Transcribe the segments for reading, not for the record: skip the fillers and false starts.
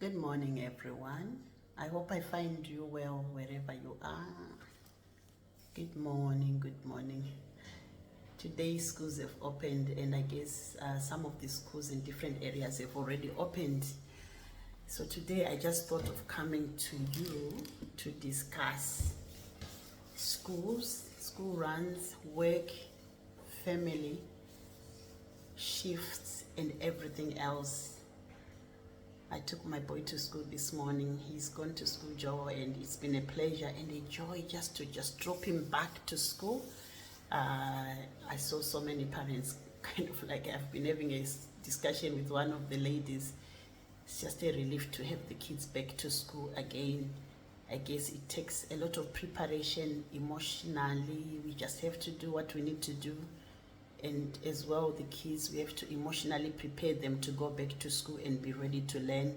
Good morning, everyone. I hope I find you well wherever you are. Good morning, good morning. Today, schools have opened, and I guess some of the schools in different areas have already opened. So, today, I just thought of coming to you to discuss schools, school runs, work, family, shifts, and everything else. I took my boy to school this morning. He's gone to school, Joe, and it's been a pleasure and a joy just to drop him back to school. I saw so many parents kind of like I've been having a discussion with one of the ladies. It's just a relief to have the kids back to school again. I guess it takes a lot of preparation emotionally. We just have to do what we need to do. And as well, the kids, we have to emotionally prepare them to go back to school and be ready to learn,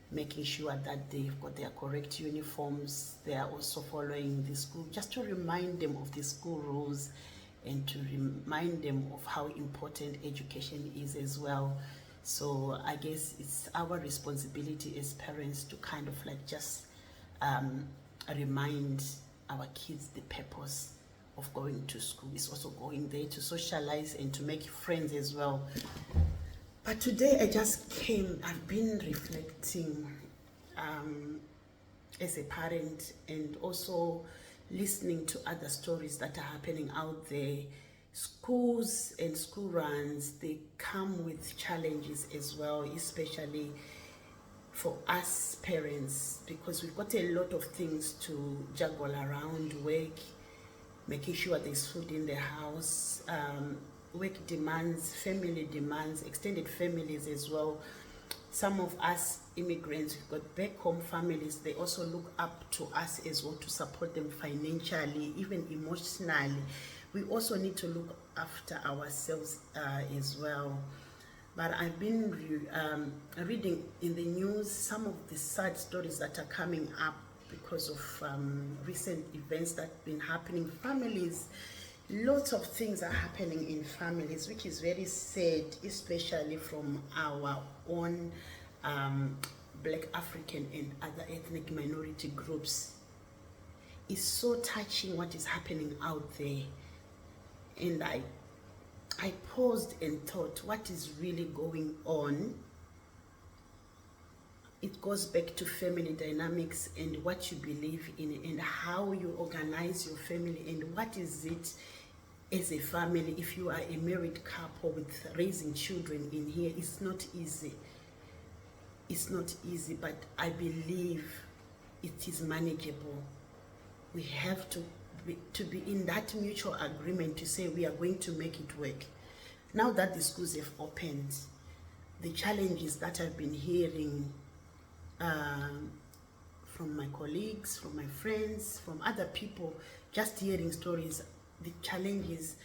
making sure that they've got their correct uniforms. They are also following the school, just to remind them of the school rules and to remind them of how important education is as well. So I guess it's our responsibility as parents to kind of like just remind our kids the purpose of going to school. Is also going there to socialize and to make friends as well. But today I've been reflecting as a parent and also listening to other stories that are happening out there. Schools and school runs, they come with challenges as well, especially for us parents, because we've got a lot of things to juggle around: work, making sure there's food in the house, work demands, family demands, extended families as well. Some of us immigrants, we've got back home families, they also look up to us as well to support them financially, even emotionally. We also need to look after ourselves as well. But I've been reading in the news some of the sad stories that are coming up because of recent events that have been happening. Families, lots of things are happening in families, which is very sad, especially from our own Black African and other ethnic minority groups. It's so touching what is happening out there. And I paused and thought, what is really going on? It goes back to family dynamics and what you believe in and how you organize your family and what is it as a family. If you are a married couple with raising children in here, it's not easy. It's not easy, but I believe it is manageable. We have to be in that mutual agreement to say we are going to make it work. Now that the schools have opened, the challenges that I've been hearing from my colleagues, from my friends, from other people, just hearing stories, the challenges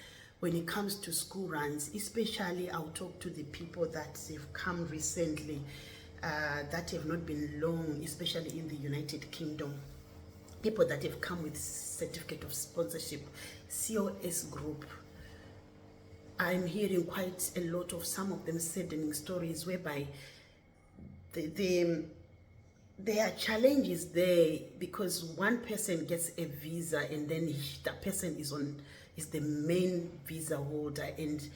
when it comes to school runs, especially I'll talk to the people that have come recently, that have not been long, especially in the United Kingdom. People that have come with certificate of sponsorship, COS group. I'm hearing quite a lot of some of them saddening stories whereby there are challenges there because one person gets a visa and then that person is the main visa holder, and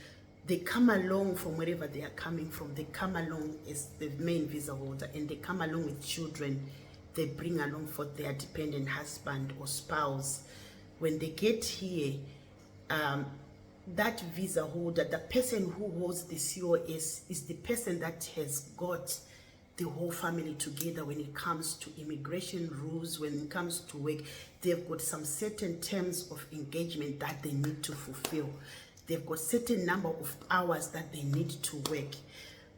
they come along from wherever they are coming from. They come along as the main visa holder and they come along with children they bring along for their dependent husband or spouse. When they get here, that visa holder, the person who holds the COS, is the person that has got the whole family together when it comes to immigration rules, when it comes to work. They've got some certain terms of engagement that they need to fulfill. They've got certain number of hours that they need to work.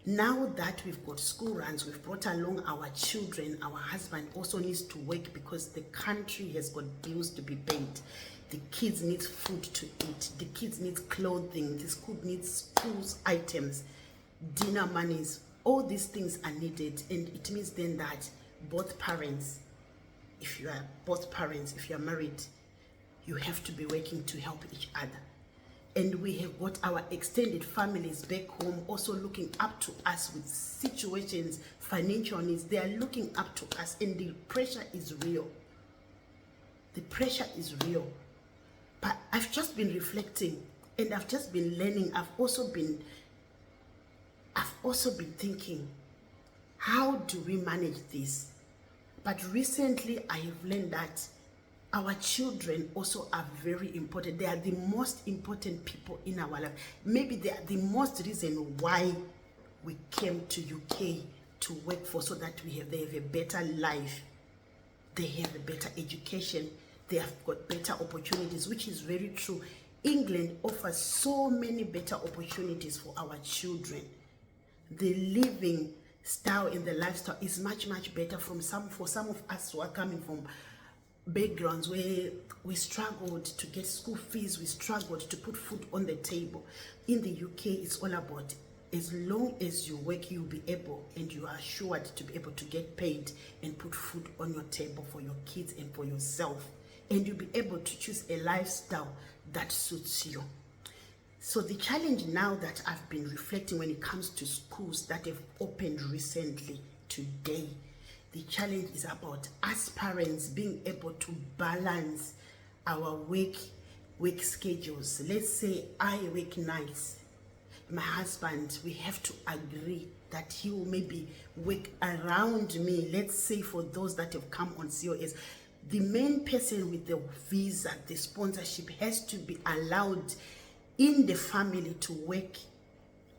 Now that we've got school runs, we've brought along our children, our husband also needs to work because the country has got bills to be paid. The kids need food to eat. The kids need clothing. The school needs schools items, dinner monies. All these things are needed, and it means then that both parents, if you are married, you have to be working to help each other. And we have got our extended families back home also looking up to us with situations, financial needs. They are looking up to us, and the pressure is real. The pressure is real. But I've just been reflecting, and I've just been learning. I've also been thinking, how do we manage this? But recently I have learned that our children also are very important. They are the most important people in our life. Maybe they are the most reason why we came to UK to work for, so that they have a better life. They have a better education. They have got better opportunities, which is very true. England offers so many better opportunities for our children. The living style and the lifestyle is much better for some of us who are coming from backgrounds where we struggled to get school fees, we struggled to put food on the table. In the UK, it's all about, as long as you work, you'll be able, and you are assured to be able to get paid and put food on your table for your kids and for yourself, and you'll be able to choose a lifestyle that suits you. So the challenge now that I've been reflecting when it comes to schools that have opened recently today, the challenge is about us parents being able to balance our work schedules. Let's say I work nights. My husband, we have to agree that he will maybe work around me. Let's say for those that have come on COS, the main person with the visa, the sponsorship, has to be allowed in the family to work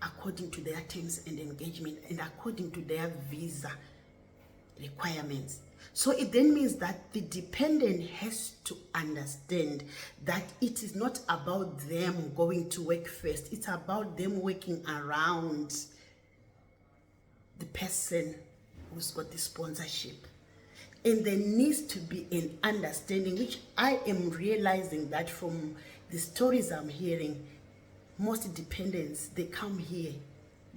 according to their terms and engagement and according to their visa requirements. So it then means that the dependent has to understand that it is not about them going to work first. It's about them working around the person who's got the sponsorship. And there needs to be an understanding, which I am realizing that from the stories I'm hearing, most dependents, they come here,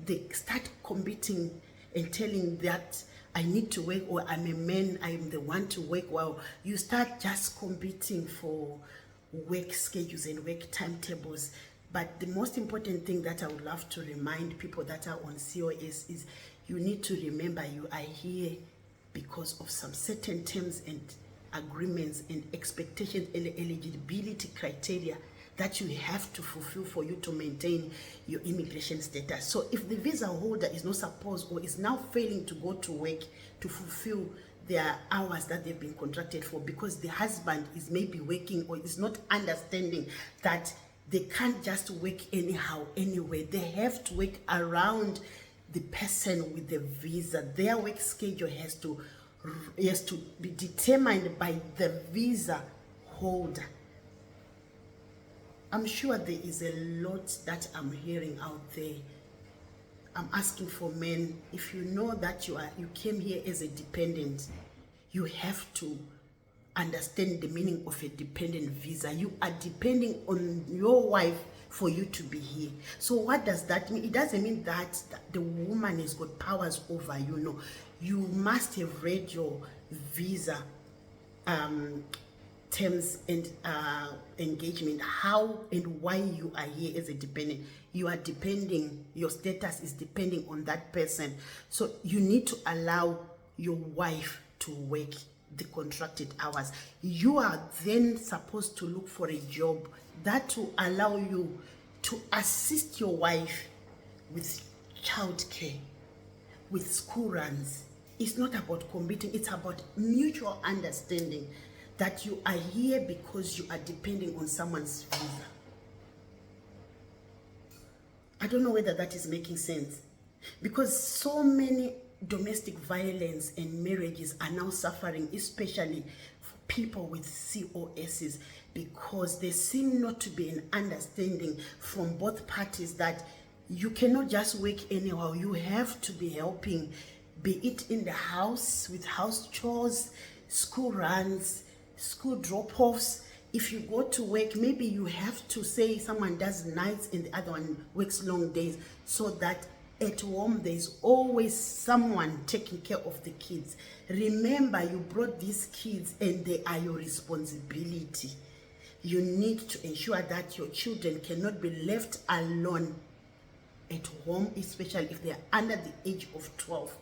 they start competing and telling that I need to work, or I'm a man, I'm the one to work. Well, you start just competing for work schedules and work timetables. But the most important thing that I would love to remind people that are on COS is you need to remember you are here because of some certain terms and agreements and expectations and eligibility criteria that you have to fulfill for you to maintain your immigration status. So if the visa holder is not supposed or is now failing to go to work to fulfill their hours that they've been contracted for, because the husband is maybe working or is not understanding that they can't just work anyhow, anyway. They have to work around the person with the visa. Their work schedule has to be determined by the visa holder. I'm sure there is a lot that I'm hearing out there. I'm asking for men, if you know that you came here as a dependent, you have to understand the meaning of a dependent visa. You are depending on your wife for you to be here. So what does that mean? It doesn't mean that the woman has got powers over you. No, you must have read your visa terms and engagement, how and why you are here as a dependent. You are depending, your status is depending on that person. So you need to allow your wife to work the contracted hours. You are then supposed to look for a job that will allow you to assist your wife with childcare, with school runs. It's not about competing, it's about mutual understanding that you are here because you are depending on someone's visa. I don't know whether that is making sense, because so many domestic violence and marriages are now suffering, especially for people with COSs, because there seem not to be an understanding from both parties that you cannot just work anyhow. You have to be helping, be it in the house with house chores, school runs, school drop-offs. If you go to work, maybe you have to say someone does nights and the other one works long days, so that at home there's always someone taking care of the kids. Remember, you brought these kids and they are your responsibility. You need to ensure that your children cannot be left alone at home, especially if they are under the age of 12.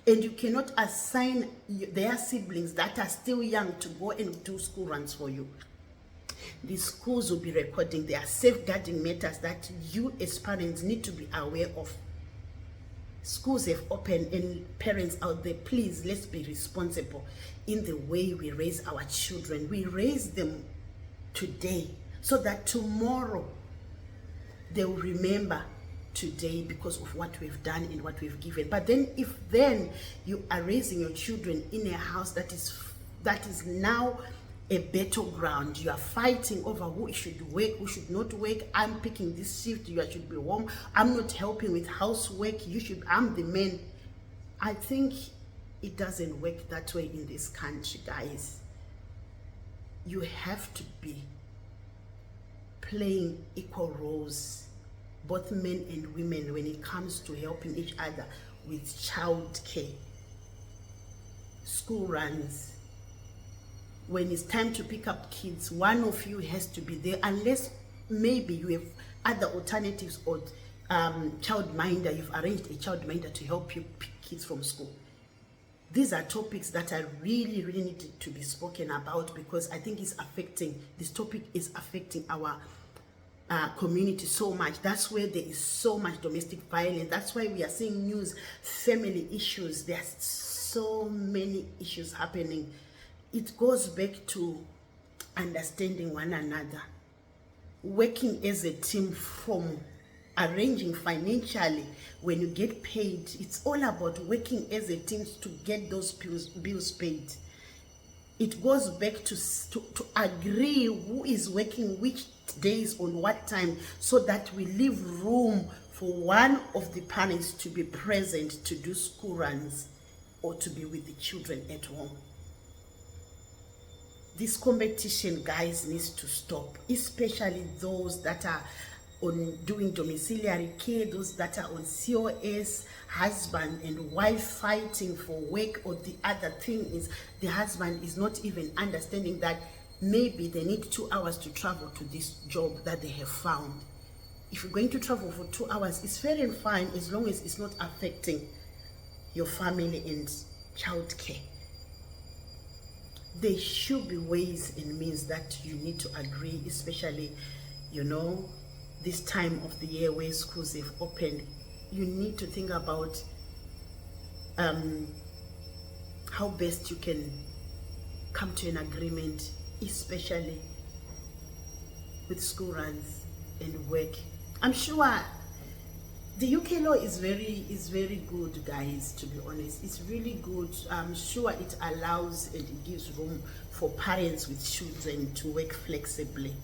And you cannot assign their siblings that are still young to go and do school runs for you. The schools will be recording. There are safeguarding matters that you as parents need to be aware of. Schools have opened, and parents out there, please, let's be responsible in the way we raise our children. We raise them today so that tomorrow they will remember today because of what we've done and what we've given. But then if then you are raising your children in a house that is now a battleground, you are fighting over who should work, who should not work. I'm picking this shift, you should be home. I'm not helping with housework, I'm the man. I think it doesn't work that way in this country, guys. You have to be playing equal roles, both men and women, when it comes to helping each other with child care, school runs. When it's time to pick up kids, one of you has to be there, unless maybe you have other alternatives, or childminder, you've arranged a childminder to help you pick kids from school. These are topics that are really needed to be spoken about, because I think this topic is affecting our community so much. That's where there is so much domestic violence. That's why we are seeing news, family issues. There's so many issues happening. It goes back to understanding one another, working as a team, from arranging financially. When you get paid, it's all about working as a team to get those bills paid. It goes back to agree who is working which days on what time, so that we leave room for one of the parents to be present to do school runs or to be with the children at home. This competition, guys, needs to stop, especially those that are on doing domiciliary care, those that are on COS, husband and wife fighting for work. Or the other thing is, the husband is not even understanding that maybe they need 2 hours to travel to this job that they have found. If you're going to travel for 2 hours, it's fair and fine, as long as it's not affecting your family and child care. There should be ways and means that you need to agree, especially, this time of the year where schools have opened. You need to think about how best you can come to an agreement, especially with school runs and work. I'm sure the UK law is very good, guys, to be honest. It's really good. I'm sure it allows and it gives room for parents with children to work flexibly.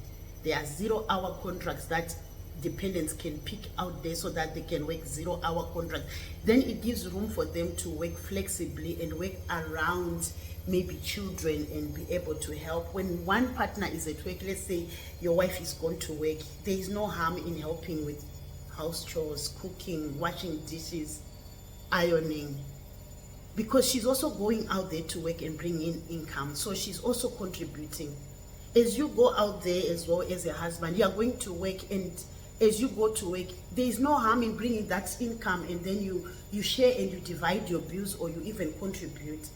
There are 0-hour contracts that dependents can pick out there, so that they can work 0-hour contracts. Then it gives room for them to work flexibly and work around maybe children and be able to help. When one partner is at work, let's say your wife is going to work, there is no harm in helping with house chores, cooking, washing dishes, ironing, because she's also going out there to work and bring in income, so she's also contributing. As you go out there as well as a husband, you are going to work, and as you go to work, there is no harm in bringing that income, and then you share and you divide your bills, or you even contribute.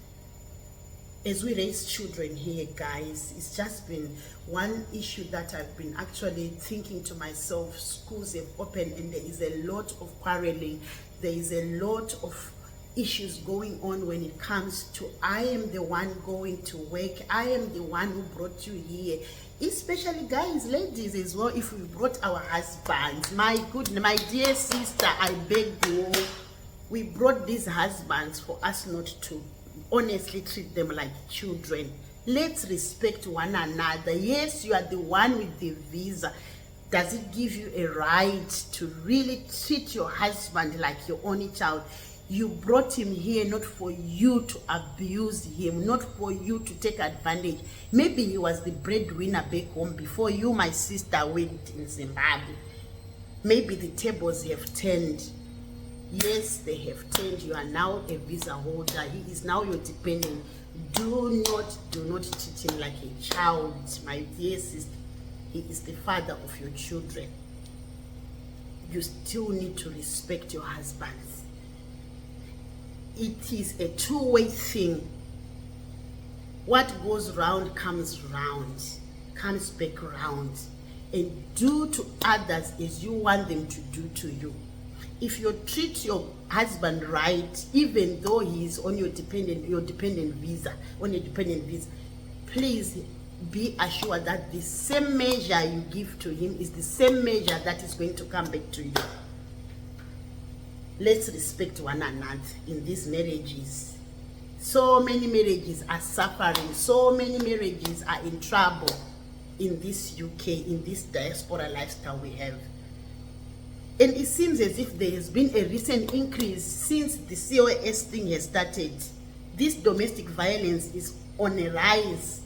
As we raise children here, guys, it's just been one issue that I've been actually thinking to myself. Schools have opened and there is a lot of quarreling. There is a lot of issues going on when it comes to, I am the one going to work, I am the one who brought you here. Especially, guys, ladies as well, if we brought our husbands, my dear sister, I beg you, we brought these husbands for us not to honestly treat them like children. Let's respect one another. Yes, you are the one with the visa. Does it give you a right to really treat your husband like your only child? You brought him here not for you to abuse him, not for you to take advantage. Maybe he was the breadwinner back home before you, my sister, went in Zimbabwe. Maybe the tables have turned. Yes, they have turned. You are now a visa holder. He is now your dependent. Do not treat him like a child, my dear sister. he is the father of your children. You still need to respect your husbands. It is a two-way thing. What goes round comes round, comes back round. And do to others as you want them to do to you. If you treat your husband right, even though he is on your dependent visa, please be assured that the same measure you give to him is the same measure that is going to come back to you. Let's respect one another in these marriages. So many marriages are suffering. So many marriages are in trouble in this UK, in this diaspora lifestyle we have. And it seems as if there has been a recent increase since the COS thing has started. This domestic violence is on a rise.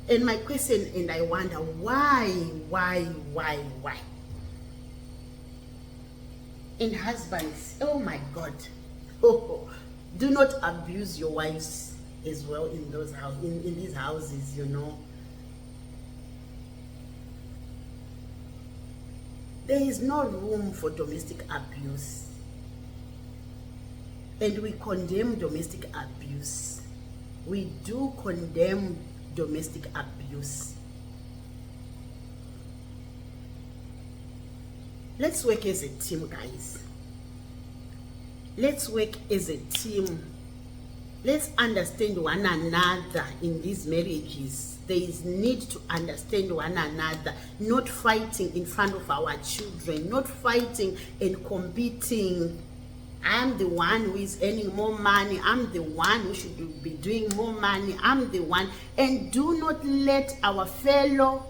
And my question, and I wonder, why? And husbands, oh my God, do not abuse your wives as well in those in these houses, you know. There is no room for domestic abuse. And we condemn domestic abuse. We do condemn domestic abuse. Let's work as a team, guys. Let's work as a team. Let's understand one another in these marriages. There is need to understand one another, not fighting in front of our children, not fighting and competing. I'm the one who is earning more money. I'm the one who should be doing more money. I'm the one. And do not let our fellow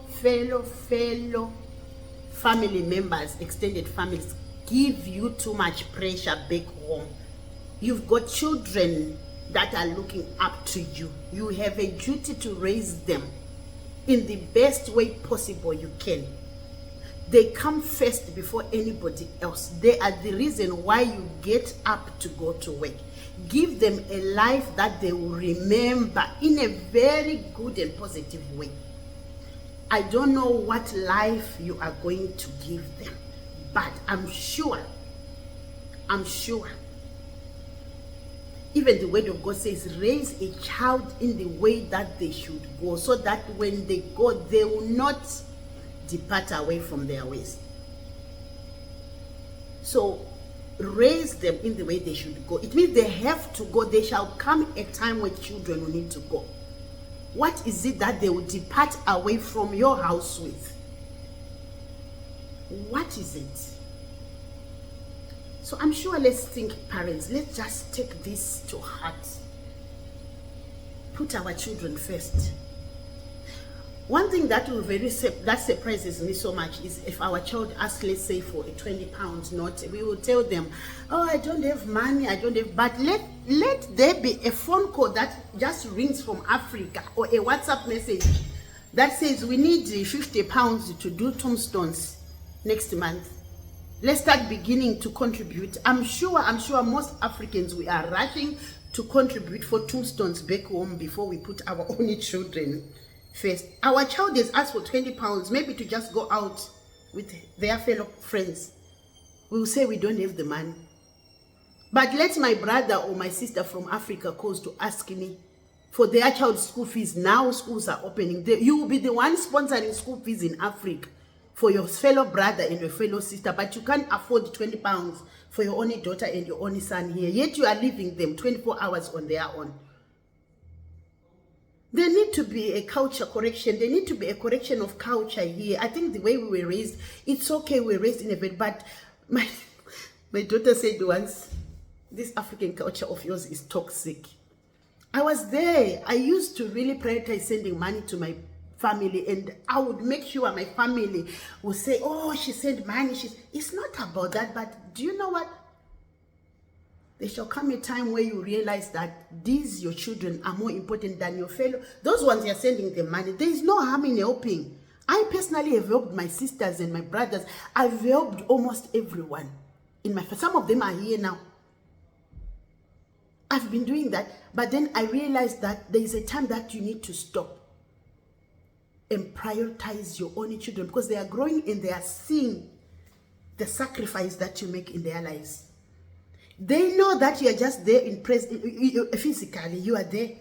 family members, extended families, give you too much pressure back home. You've got children that are looking up to you. You have a duty to raise them in the best way possible you can. They come first before anybody else. They are the reason why you get up to go to work. Give them a life that they will remember in a very good and positive way. I don't know what life you are going to give them, but I'm sure, even the word of God says, raise a child in the way that they should go, so that when they go, they will not depart away from their ways. So raise them in the way they should go. It means they have to go. There shall come a time when children will need to go. What is it that they will depart away from your house with? What is it? So I'm sure, let's think, parents, let's just take this to heart. Put our children first. One thing that that surprises me so much is if our child asks, let's say, for a 20 pounds note, we will tell them, oh, I don't have money, but let there be a phone call that just rings from Africa, or a WhatsApp message that says, we need 50 pounds to do tombstones next month. Let's start beginning to contribute. I'm sure most Africans, we are rushing to contribute for tombstones back home before we put our own children first. Our child is asked for 20 pounds, maybe to just go out with their fellow friends. We will say we don't have the money. But let my brother or my sister from Africa calls to ask me for their child's school fees. Now schools are opening. You will be the one sponsoring school fees in Africa for your fellow brother and your fellow sister, but you can't afford 20 pounds for your only daughter and your only son here, yet you are leaving them 24 hours on their own. There need to be a culture correction. There need to be a correction of culture here. I think the way we were raised, it's okay, we were raised in a bit, but my daughter said once, this African culture of yours is toxic. I was there. I used to really prioritize sending money to my family, and I would make sure my family would say, oh, she sent money. It's not about that, but do you know what? There shall come a time where you realize that these, your children, are more important than your fellow. Those ones you're sending them money, there is no harm in helping. I personally have helped my sisters and my brothers. I've helped almost everyone in my family. Some of them are here now. I've been doing that, but then I realized that there is a time that you need to stop. and prioritize your only children, because they are growing and they are seeing the sacrifice that you make in their lives. They know that you are just there in physically, you are there,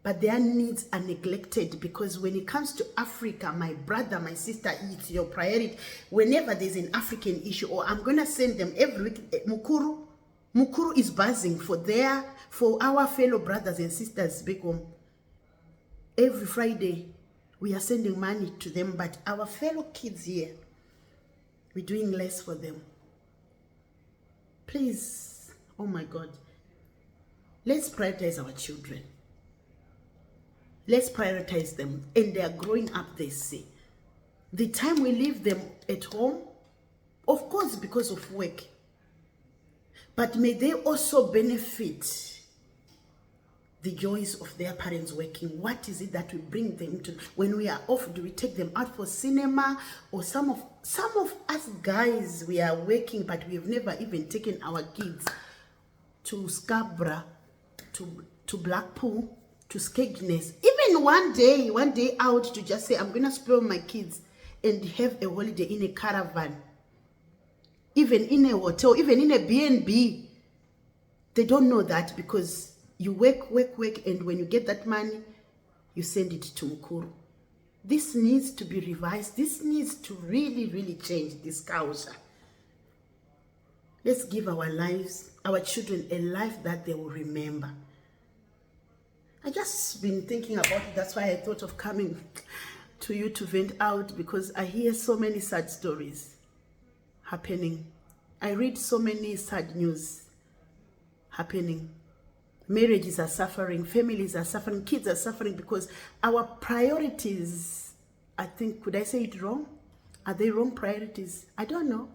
but their needs are neglected, because when it comes to Africa, my brother, my sister, it's your priority. Whenever there's an African issue, or I'm gonna send them every week, Mukuru is buzzing for our fellow brothers and sisters back home. Every Friday, we are sending money to them, but our fellow kids here, we're doing less for them. Please, oh my God, let's prioritize our children. Let's prioritize them. And they are growing up, they see. The time we leave them at home, of course, because of work, but may they also benefit the joys of their parents working. What is it that we bring them to? When we are off, do we take them out for cinema? Or some of us guys, we are working, but we've never even taken our kids to Scarborough, to Blackpool, to Skegness. Even one day out, to just say, I'm gonna spoil my kids and have a holiday in a caravan, even in a hotel, even in a B&B. They don't know that, because you work, and when you get that money, you send it to Mukuru. This needs to be revised. This needs to really change this culture. Let's give our lives, our children, a life that they will remember. I just been thinking about it. That's why I thought of coming to you to vent out, because I hear so many sad stories happening. I read so many sad news happening. Marriages are suffering, families are suffering, kids are suffering, because our priorities, I think, could I say it wrong? Are they wrong priorities? I don't know.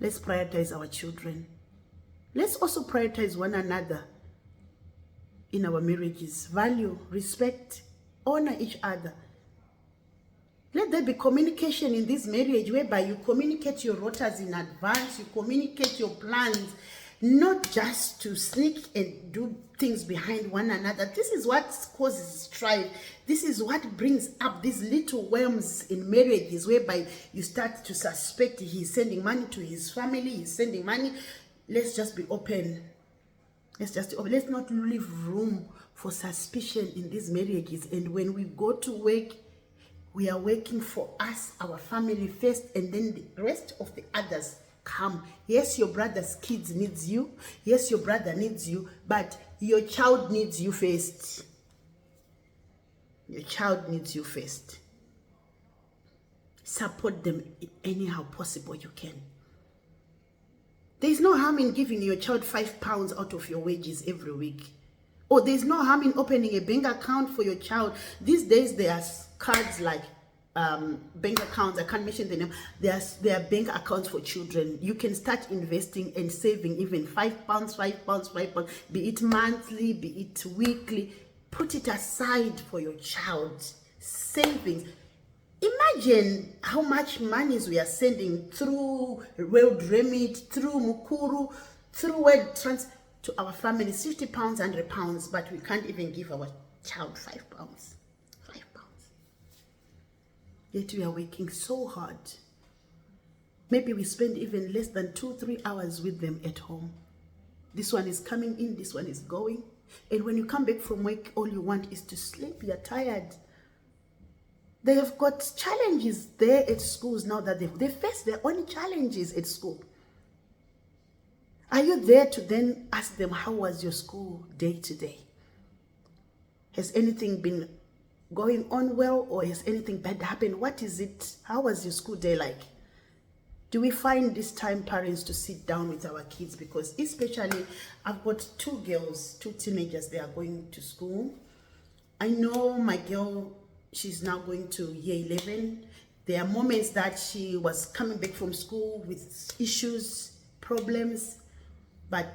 Let's prioritize our children. Let's also prioritize one another in our marriages. Value, respect, honor each other. Let there be communication in this marriage, whereby you communicate your rotas in advance, you communicate your plans, not just to sneak and do things behind one another. This is what causes strife. This is what brings up these little worms in marriages, whereby you start to suspect he's sending money to his family, he's sending money. Let's just be open. Let's not leave room for suspicion in these marriages. And when we go to work, we are working for us, our family first, and then the rest of the others come. Yes, your brother's kids needs you. Yes, your brother needs you, but your child needs you first. Your child needs you first. Support them in anyhow possible you can. There's no harm in giving your child £5 out of your wages every week. Or there's no harm in opening a bank account for your child. These days there are cards like bank accounts. I can't mention the name. There are bank accounts for children. You can start investing and saving even £5, be it monthly, be it weekly. Put it aside for your child. Savings. Imagine how much monies we are sending through World Remit, through Mukuru, through World Trans to our families, £50, £100, but we can't even give our child £5. Yet we are working so hard. Maybe we spend even less than 2-3 hours with them at home. This one is coming in, this one is going. And when you come back from work, all you want is to sleep. You're tired. They have got challenges there at schools now that they face their own challenges at school. Are you there to then ask them, how was your school day today? Has anything been going on well, or has anything bad happened? What is it? How was your school day like? Do we find this time, parents, to sit down with our kids? Because especially, I've got 2 girls, 2 teenagers, they are going to school. I know my girl, she's now going to year 11. There are moments that she was coming back from school with issues, problems, but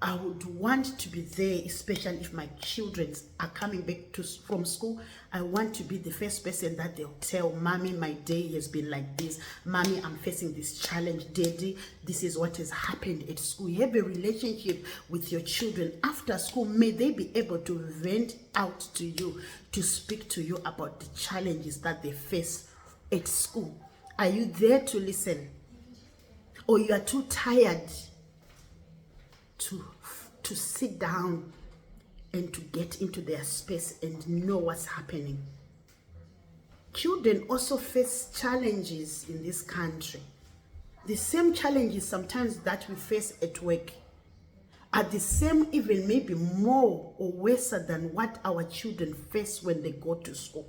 I would want to be there, especially if my children are coming back from school. I want to be the first person that they'll tell, Mommy, my day has been like this. Mommy, I'm facing this challenge. Daddy, this is what has happened at school. You have a relationship with your children after school. May they be able to vent out to you, to speak to you about the challenges that they face at school. Are you there to listen? Or you are too tired to sit down and to get into their space and know what's happening? Children also face challenges in this country. The same challenges sometimes that we face at work are the same, even maybe more or worse than what our children face when they go to school.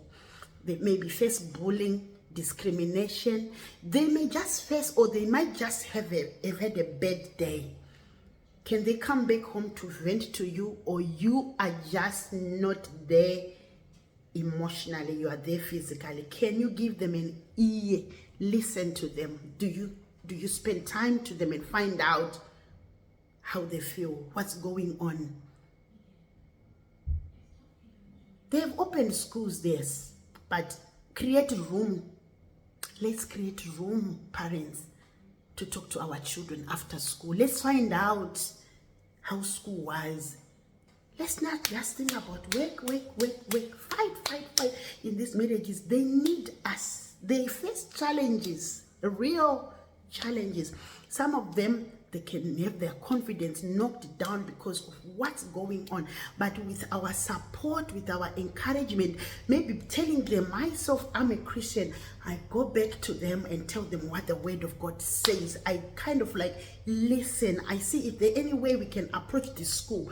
They maybe face bullying, discrimination. They may just face, or they might just have had a bad day. Can they come back home to vent to you, or you are just not there emotionally, you are there physically? Can you give them an ear, listen to them? Do you spend time to them and find out how they feel, what's going on? They have opened schools, yes, but create room. Let's create room, parents, to talk to our children after school. Let's find out how school was. Let's not just think about work, fight. In these marriages, they need us. They face challenges, real challenges. Some of them, they can have their confidence knocked down because of what's going on. But with our support, with our encouragement, maybe telling them, myself, I'm a Christian, I go back to them and tell them what the word of God says. I kind of like listen. I see if there any way we can approach the school.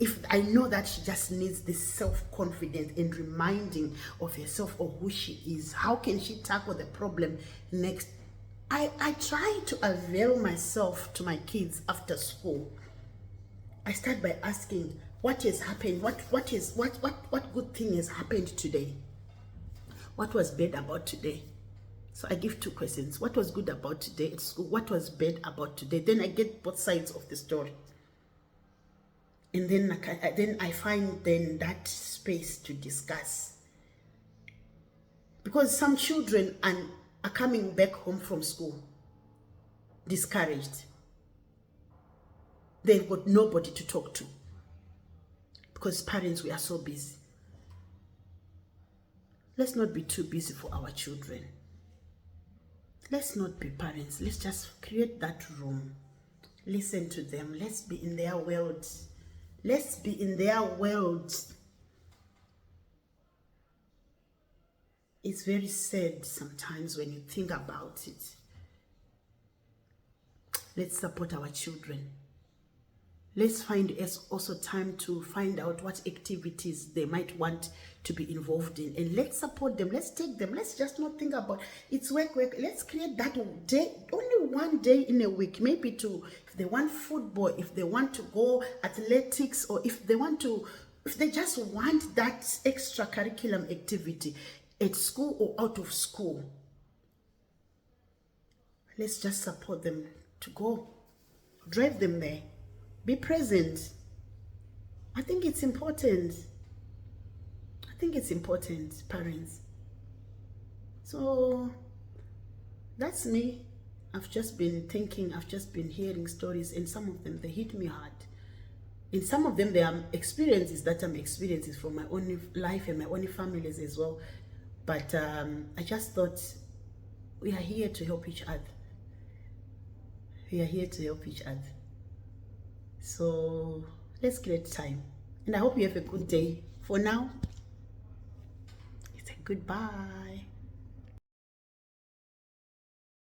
If I know that she just needs this self-confidence and reminding of herself or who she is, how can she tackle the problem next? I try to avail myself to my kids after school. I start by asking, what has happened? What good thing has happened today? What was bad about today? So I give two questions. What was good about today at school? What was bad about today? Then I get both sides of the story. And then I find then that space to discuss. Because some children are coming back home from school discouraged. They've got nobody to talk to because parents, we are so busy. Let's not be too busy for our children. Let's not be parents. Let's just create that room. Listen to them. Let's be in their world. Let's be in their world. It's very sad sometimes when you think about it. Let's support our children. Let's find also time to find out what activities they might want to be involved in. And let's support them. Let's take them. Let's just not think about it's work. Let's create that day, only one day in a week. Maybe if they want football, if they want to go athletics, or if they just want that extra curriculum activity at school or out of school. Let's just support them to go. Drive them there. Be present. I think it's important. Parents. So that's me. I've just been thinking, I've just been hearing stories, and some of them, they hit me hard. In some of them, there are experiences that I'm experiencing from my own life and my own families as well. But I just thought we are here to help each other. So let's create time. And I hope you have a good day. For now, it's a goodbye.